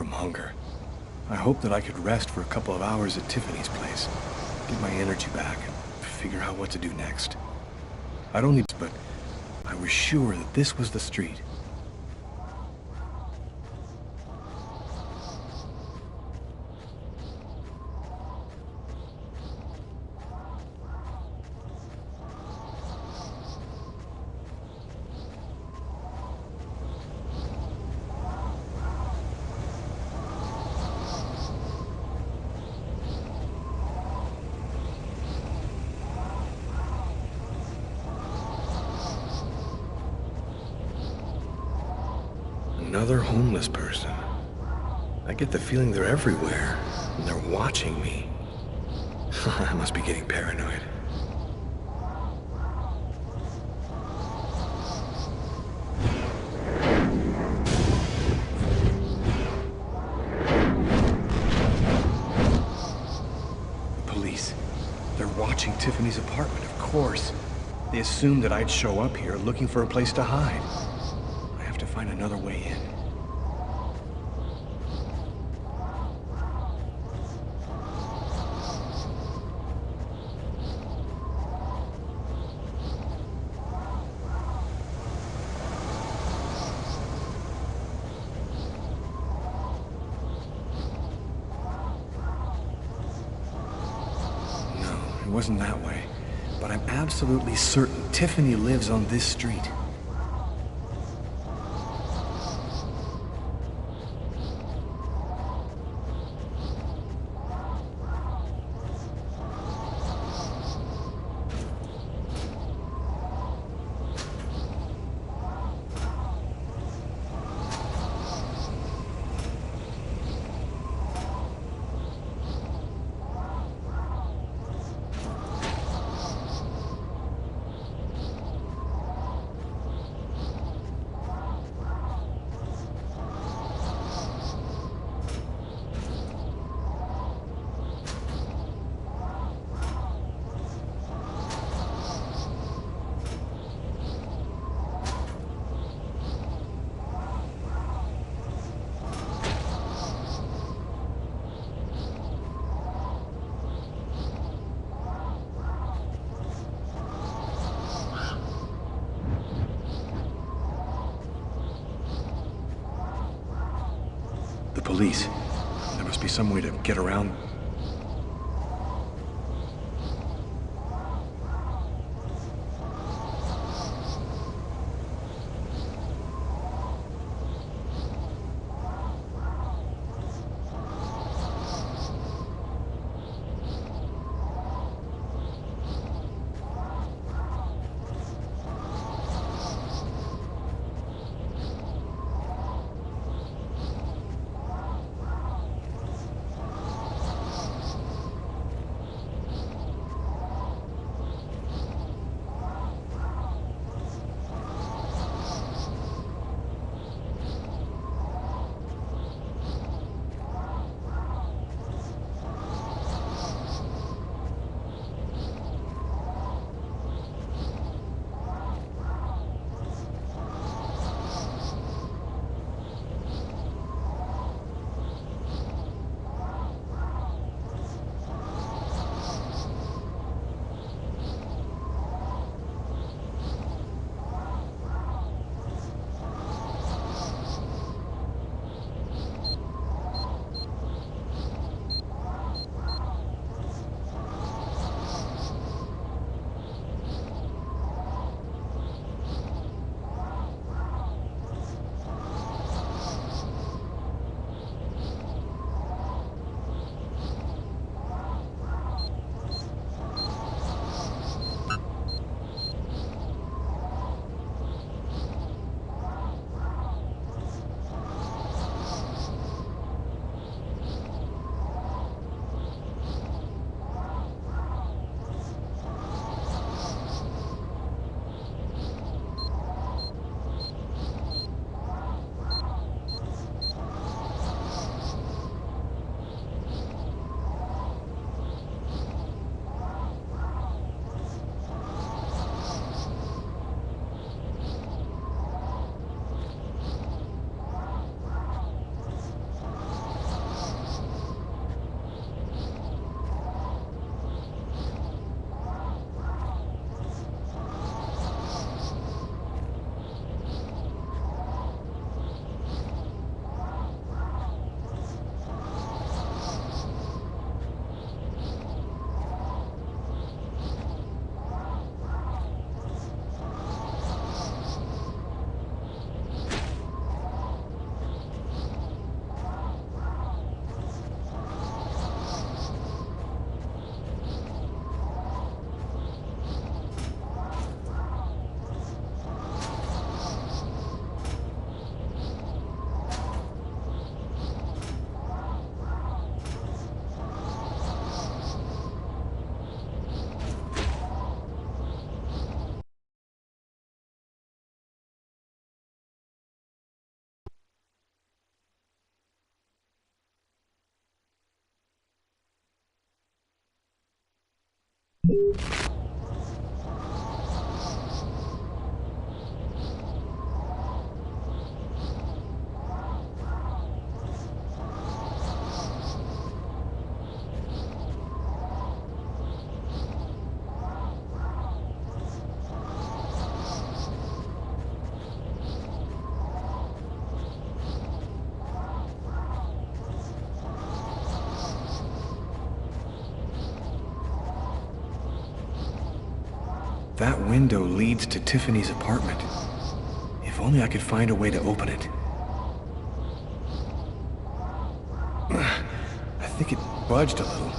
from hunger. I hoped that I could rest for a couple of hours at Tiffany's place, get my energy back, and figure out what to do next. I don't need, but I was sure that this was the street. Another homeless person. I get the feeling they're everywhere, and they're watching me. I must be getting paranoid. The police. They're watching Tiffany's apartment, of course. They assumed that I'd show up here looking for a place to hide. Find another way in. No, it wasn't that way. But I'm absolutely certain Tiffany lives on this street. The police. There must be some way to get around. That window leads to Tiffany's apartment. If only I could find a way to open it. I think it budged a little.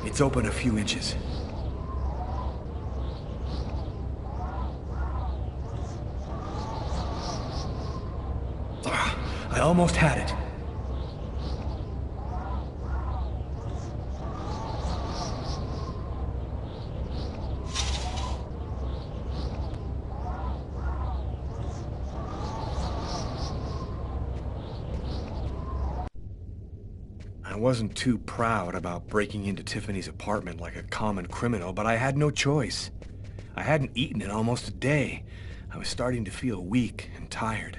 It's open a few inches. I almost had it. I wasn't too proud about breaking into Tiffany's apartment like a common criminal, but I had no choice. I hadn't eaten in almost a day. I was starting to feel weak and tired.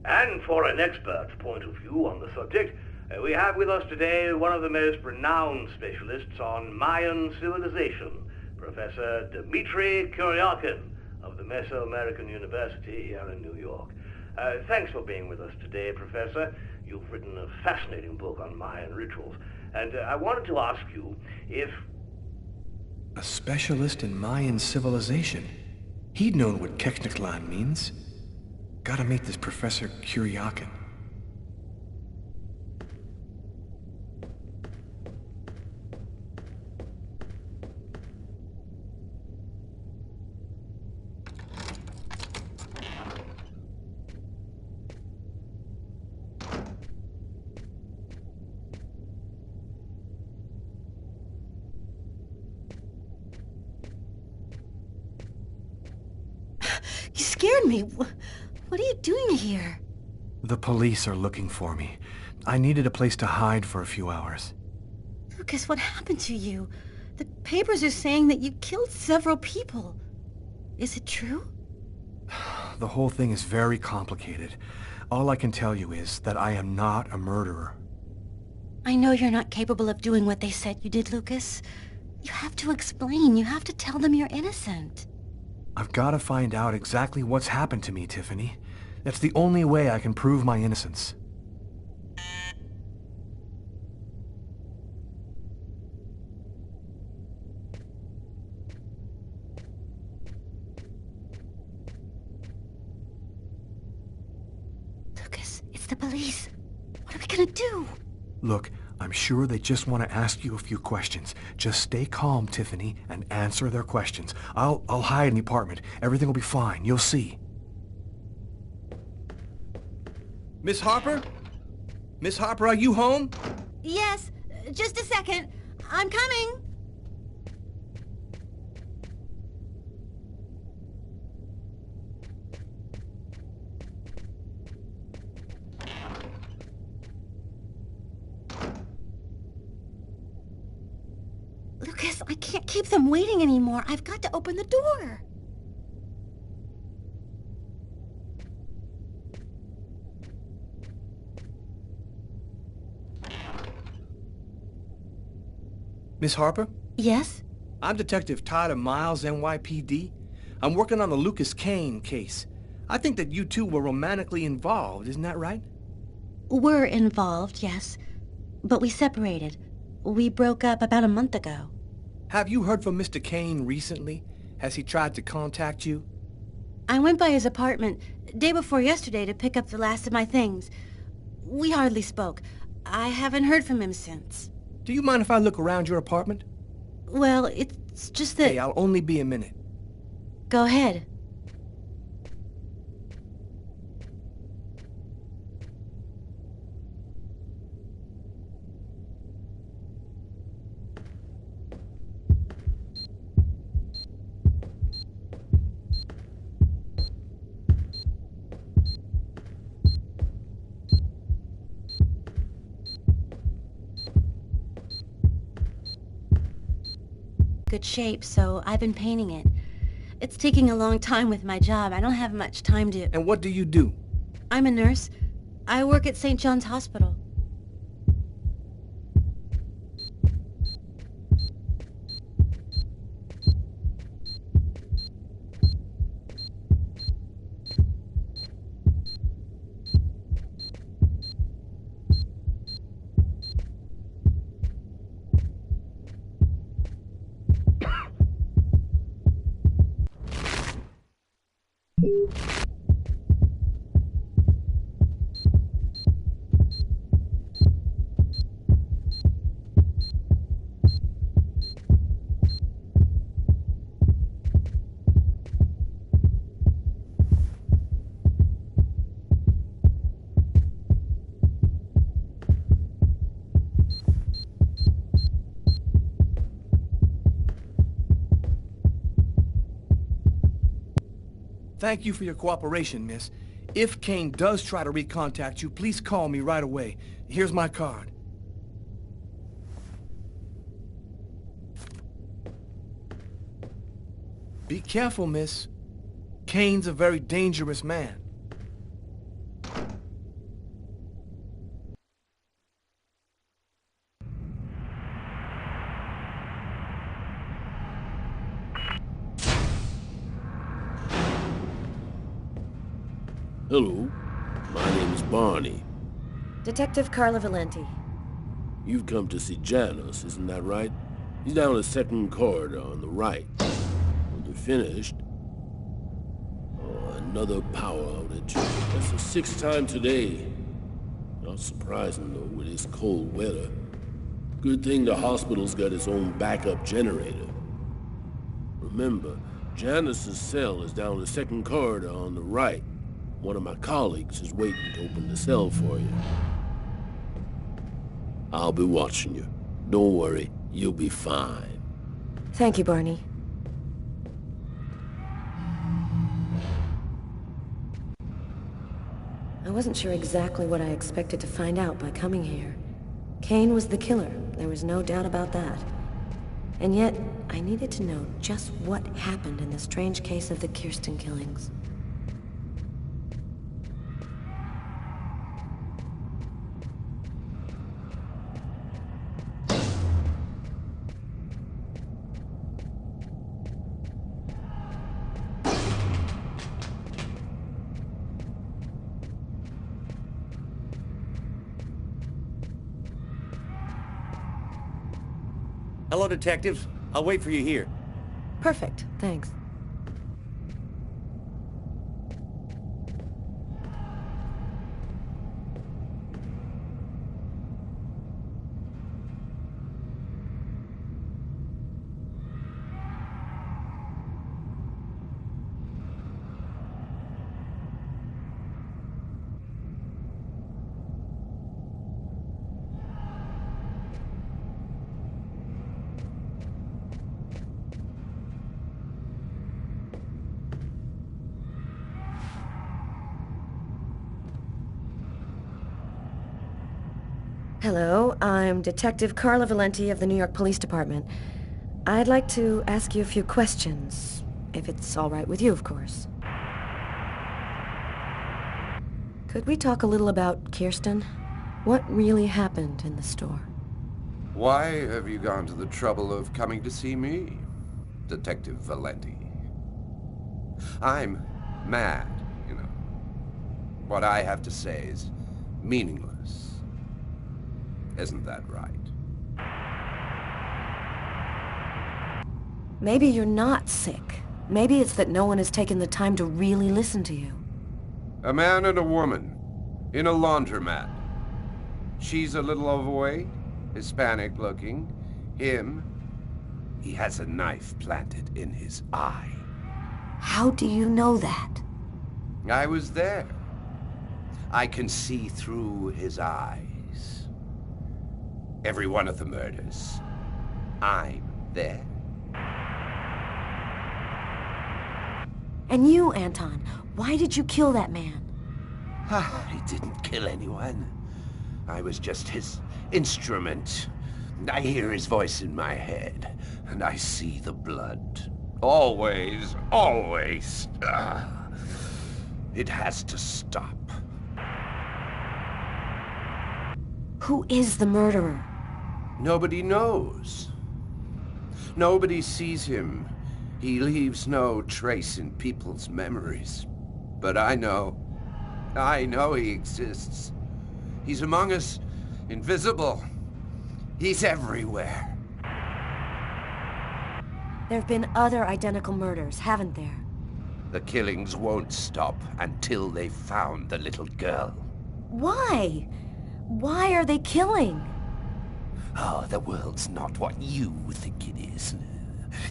And for an expert's point of view on the subject, we have with us today one of the most renowned specialists on Mayan civilization, Professor Dmitry Kuryakin of the Mesoamerican University here in New York. Thanks for being with us today, Professor. You've written a fascinating book on Mayan rituals, and I wanted to ask you if... A specialist in Mayan civilization? He'd known what Keknaklan means. Gotta meet this Professor Kuryakin. You scared me. What are you doing here? The police are looking for me. I needed a place to hide for a few hours. Lucas, what happened to you? The papers are saying that you killed several people. Is it true? The whole thing is very complicated. All I can tell you is that I am not a murderer. I know you're not capable of doing what they said you did, Lucas. You have to explain. You have to tell them you're innocent. I've got to find out exactly what's happened to me, Tiffany. That's the only way I can prove my innocence. Lucas, it's the police. What are we gonna do? Look, I'm sure they just want to ask you a few questions. Just stay calm, Tiffany, and answer their questions. I'll hide in the apartment. Everything will be fine. You'll see. Miss Harper? Miss Harper, are you home? Yes, just a second. I'm coming. Lucas, I can't keep them waiting anymore. I've got to open the door. Miss Harper? Yes? I'm Detective Tyler Miles, NYPD. I'm working on the Lucas Kane case. I think that you two were romantically involved, isn't that right? We're involved, yes. But we separated. We broke up about a month ago. Have you heard from Mr. Kane recently? Has he tried to contact you? I went by his apartment day before yesterday to pick up the last of my things. We hardly spoke. I haven't heard from him since. Do you mind if I look around your apartment? Well, it's just that... Hey, I'll only be a minute. Go ahead. Good shape, so I've been painting it. It's taking a long time with my job. I don't have much time to... And what do you do? I'm a nurse. I work at St. John's Hospital. Thank you for your cooperation, miss. If Kane does try to recontact you, please call me right away. Here's my card. Be careful, miss. Kane's a very dangerous man. Hello, my name is Barney. Detective Carla Valenti. You've come to see Janus, isn't that right? He's down the second corridor on the right. When you're finished... Oh, another power outage. That's the sixth time today. Not surprising, though, with this cold weather. Good thing the hospital's got its own backup generator. Remember, Janus's cell is down the second corridor on the right. One of my colleagues is waiting to open the cell for you. I'll be watching you. Don't worry, you'll be fine. Thank you, Barney. I wasn't sure exactly what I expected to find out by coming here. Kane was the killer, there was no doubt about that. And yet, I needed to know just what happened in the strange case of the Kirsten killings. Hello, detectives. I'll wait for you here. Perfect, thanks. Hello, I'm Detective Carla Valenti of the New York Police Department. I'd like to ask you a few questions, if it's all right with you, of course. Could we talk a little about Kirsten? What really happened in the store? Why have you gone to the trouble of coming to see me, Detective Valenti? I'm mad, you know. What I have to say is meaningless. Isn't that right? Maybe you're not sick. Maybe it's that no one has taken the time to really listen to you. A man and a woman in a laundromat. She's a little overweight, Hispanic looking. Him, he has a knife planted in his eye. How do you know that? I was there. I can see through his eyes. Every one of the murders. I'm there. And you, Anton, why did you kill that man? I didn't kill anyone. I was just his instrument. I hear his voice in my head, and I see the blood. Always, always. It has to stop. Who is the murderer? Nobody knows. Nobody sees him. He leaves no trace in people's memories. But I know. I know he exists. He's among us, invisible. He's everywhere. There have been other identical murders, haven't there? The killings won't stop until they've found the little girl. Why? Why are they killing? Oh, the world's not what you think it is.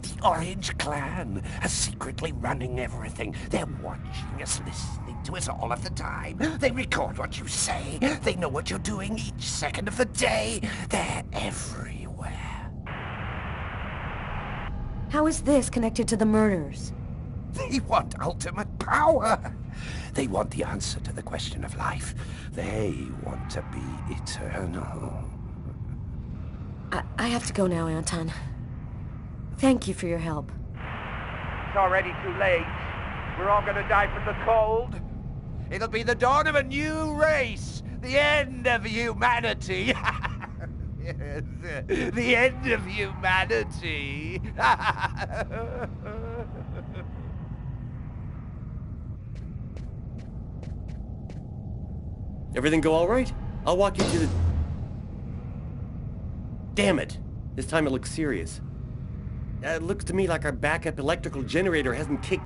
The Orange Clan are secretly running everything. They're watching us, listening to us all of the time. They record what you say. They know what you're doing each second of the day. They're everywhere. How is this connected to the murders? They want ultimate power. They want the answer to the question of life. They want to be eternal. I have to go now, Anton. Thank you for your help. It's already too late. We're all gonna die from the cold. It'll be the dawn of a new race. The end of humanity. Yes, the end of humanity. Everything go all right? I'll walk you to the... Damn it! This time it looks serious. It looks to me like our backup electrical generator hasn't kicked